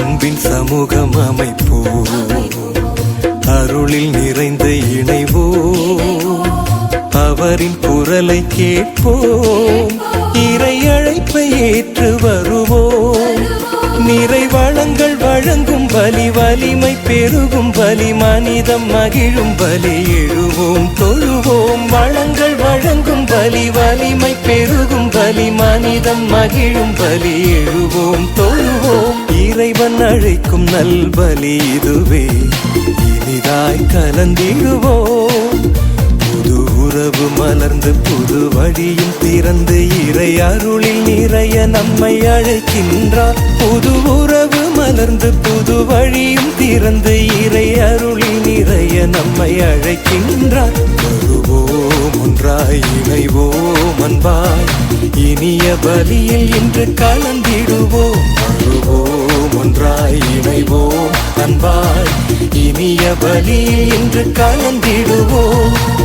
அன்பின் சமூகம் அமைப்போ, அருளில் நிறைந்த இணைவோ, அவரின் குரலை கேட்போம், இறை அழைப்பை ஏற்று வருவோம். நிறை வளங்கள் வழங்கும் பலி, வலிமை பெருகும் பலி, மனிதம் மகிழும் பலி, எழுவோம் தொழுவோம். வளங்கள் வழங்கும் பலி, வலிமை பெருகும் பலி, மனிதம் மகிழும் பலி, எழுவோம் தொழுவோம். இறைவன் அழைக்கும் நல் பலி இதுவே, இனிதாய் கலந்திடுவோம். புது உறவு மலர்ந்து புது வழியும் திறந்து இறை அருளில் நிறைய நம்மை அழைக்கின்றார். புது உறவு மலர்ந்து புது வழியும் திறந்து இறை அருளில் நிறைய நம்மை அழைக்கின்றார். வருவோம் ஒன்றாய் இணைவோம் அன்பாய், இனிய பலியில் இன்று கலந்திடுவோம். வருவோம் ஒன்றாய் இணைவோம் அன்பாய், இனிய பலியில் இன்று கலந்திடுவோம்.